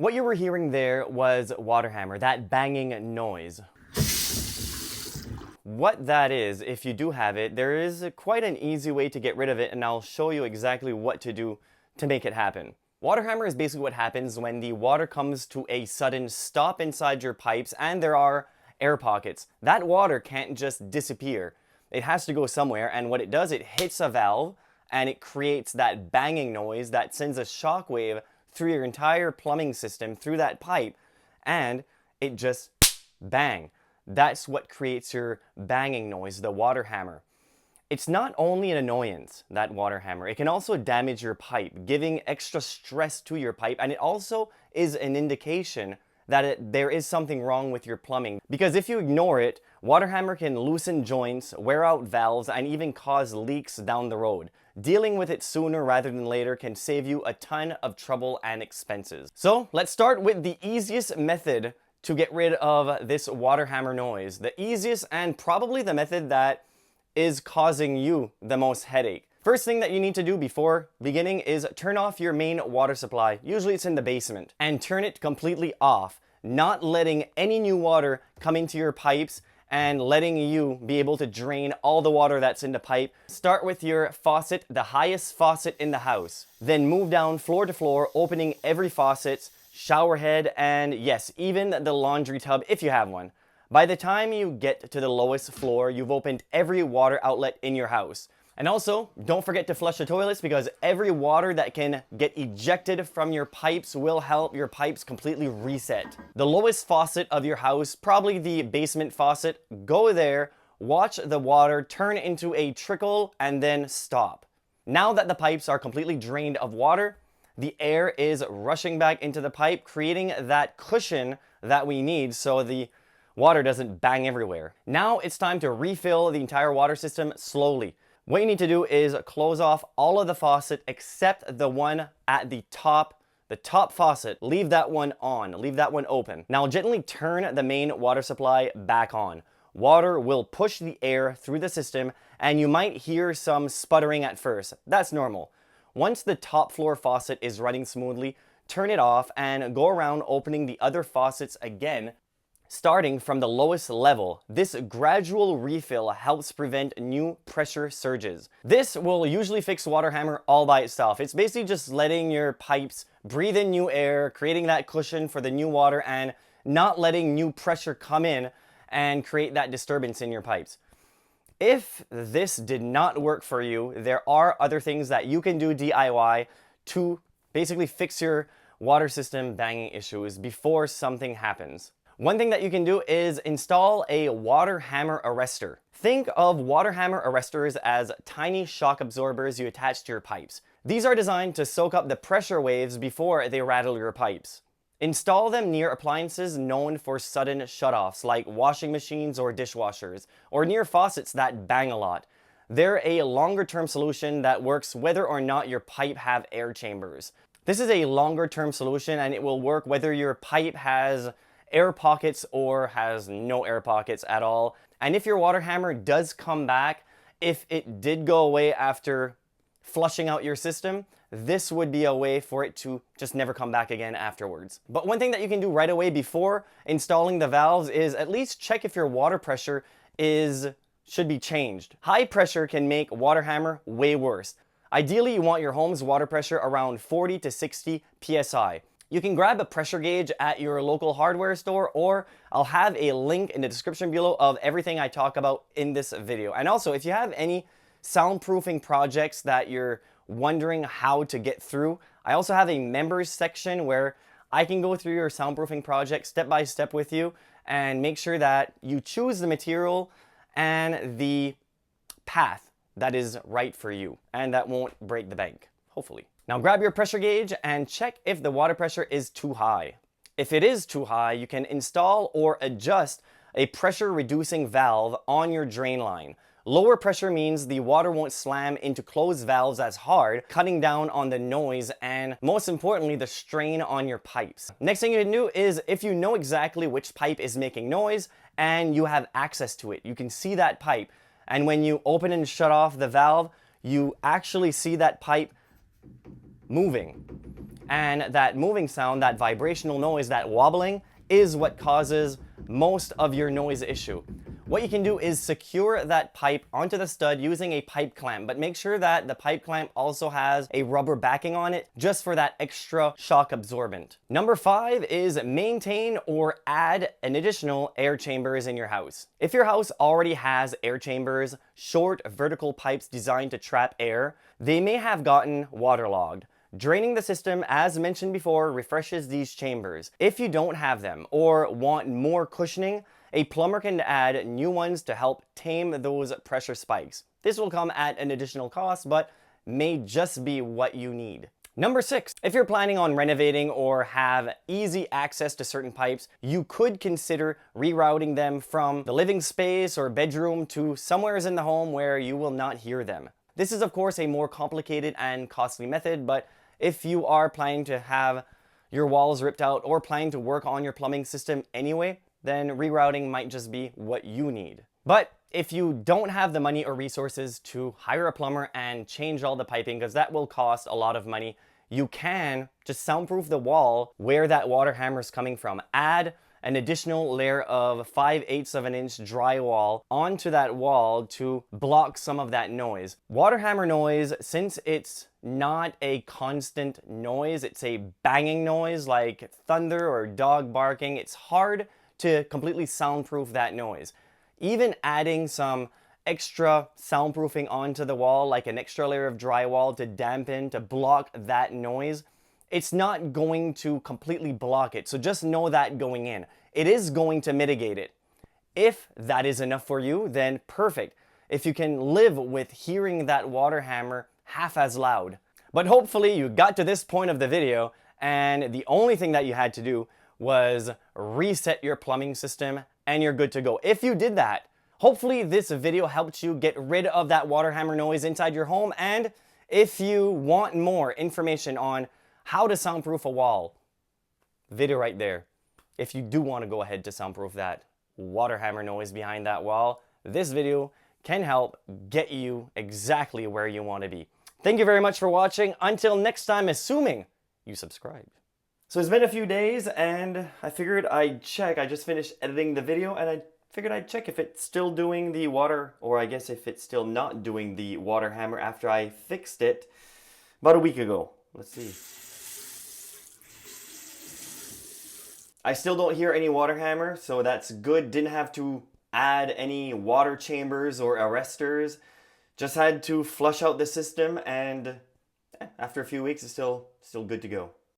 What you were hearing there was waterhammer, that banging noise. What that is, if you do have it, there is quite an easy way to get rid of it, and I'll show you exactly what to do to make it happen. Waterhammer is basically what happens when the water comes to a sudden stop inside your pipes and there are air pockets. That water can't just disappear. It has to go somewhere, and what it does, it hits a valve and it creates that banging noise that sends a shock wave through your entire plumbing system, through that pipe, and it just bang. That's what creates your banging noise, the water hammer. It's not only an annoyance, that water hammer, it can also damage your pipe, giving extra stress to your pipe, and it also is an indication that there is something wrong with your plumbing. Because if you ignore it, water hammer can loosen joints, wear out valves, and even cause leaks down the road. Dealing with it sooner rather than later can save you a ton of trouble and expenses. So let's start with the easiest method to get rid of this water hammer noise. The easiest and probably the method that is causing you the most headache. First thing that you need to do before beginning is turn off your main water supply. Usually it's in the basement. And turn it completely off, not letting any new water come into your pipes and letting you be able to drain all the water that's in the pipe. Start with your faucet, the highest faucet in the house. Then move down floor to floor, opening every faucet, shower head, and yes, even the laundry tub if you have one. By the time you get to the lowest floor, you've opened every water outlet in your house. And also, don't forget to flush the toilets, because every water that can get ejected from your pipes will help your pipes completely reset. The lowest faucet of your house, probably the basement faucet, go there, watch the water turn into a trickle, and then stop. Now that the pipes are completely drained of water, the air is rushing back into the pipe, creating that cushion that we need so the water doesn't bang everywhere. Now it's time to refill the entire water system slowly. What you need to do is close off all of the faucet except the one at the top faucet. Leave that one on, leave that one open. Now gently turn the main water supply back on. Water will push the air through the system and you might hear some sputtering at first. That's normal. Once the top floor faucet is running smoothly, turn it off and go around opening the other faucets again, starting from the lowest level. This gradual refill helps prevent new pressure surges. This will usually fix water hammer all by itself. It's basically just letting your pipes breathe in new air, creating that cushion for the new water, and not letting new pressure come in and create that disturbance in your pipes. If this did not work for you, there are other things that you can do DIY to basically fix your water system banging issues before something happens. One thing that you can do is install a water hammer arrestor. Think of water hammer arrestors as tiny shock absorbers you attach to your pipes. These are designed to soak up the pressure waves before they rattle your pipes. Install them near appliances known for sudden shutoffs like washing machines or dishwashers, or near faucets that bang a lot. They're a longer-term solution that works whether or not your pipe have air chambers. This is a longer-term solution and it will work whether your pipe has air pockets or has no air pockets at all. And if your water hammer does come back, if it did go away after flushing out your system, this would be a way for it to just never come back again afterwards. But one thing that you can do right away before installing the valves is at least check if your water pressure should be changed. High pressure can make water hammer way worse. Ideally, you want your home's water pressure around 40 to 60 psi. You can grab a pressure gauge at your local hardware store, or I'll have a link in the description below of everything I talk about in this video. And also, if you have any soundproofing projects that you're wondering how to get through, I also have a members section where I can go through your soundproofing project step by step with you and make sure that you choose the material and the path that is right for you and that won't break the bank, hopefully. Now grab your pressure gauge and check if the water pressure is too high. If it is too high, you can install or adjust a pressure reducing valve on your drain line. Lower pressure means the water won't slam into closed valves as hard, cutting down on the noise and, most importantly, the strain on your pipes. Next thing you can do is, if you know exactly which pipe is making noise and you have access to it, you can see that pipe. And when you open and shut off the valve, you actually see that pipe moving. And that moving sound, that vibrational noise, that wobbling, is what causes most of your noise issue. What you can do is secure that pipe onto the stud using a pipe clamp, but make sure that the pipe clamp also has a rubber backing on it just for that extra shock absorbent. Number 5 is maintain or add an additional air chambers in your house. If your house already has air chambers, short vertical pipes designed to trap air, they may have gotten waterlogged. Draining the system, as mentioned before, refreshes these chambers. If you don't have them or want more cushioning, a plumber can add new ones to help tame those pressure spikes. This will come at an additional cost, but may just be what you need. Number 6, if you're planning on renovating or have easy access to certain pipes, you could consider rerouting them from the living space or bedroom to somewhere in the home where you will not hear them. This is of course a more complicated and costly method, but if you are planning to have your walls ripped out or planning to work on your plumbing system anyway, then rerouting might just be what you need. But if you don't have the money or resources to hire a plumber and change all the piping, because that will cost a lot of money, you can just soundproof the wall where that water hammer is coming from. Add an additional layer of 5/8 of an inch drywall onto that wall to block some of that noise. Water hammer noise, since it's not a constant noise, it's a banging noise like thunder or dog barking, it's hard to completely soundproof that noise. Even adding some extra soundproofing onto the wall, like an extra layer of drywall to dampen, to block that noise, it's not going to completely block it. So just know that going in. It is going to mitigate it. If that is enough for you, then perfect. If you can live with hearing that water hammer half as loud. But hopefully you got to this point of the video and the only thing that you had to do was reset your plumbing system and you're good to go. If you did that, hopefully this video helped you get rid of that water hammer noise inside your home. And if you want more information on how to soundproof a wall, video right there. If you do want to go ahead to soundproof that water hammer noise behind that wall, this video can help get you exactly where you want to be. Thank you very much for watching. Until next time, assuming you subscribed. So it's been a few days and I figured I'd check. I just finished editing the video and I figured I'd check if it's still doing the water, or I guess if it's still not doing the water hammer after I fixed it about a week ago. Let's see. I still don't hear any water hammer, so that's good. Didn't have to add any water chambers or arresters. Just had to flush out the system, and after a few weeks, it's still good to go.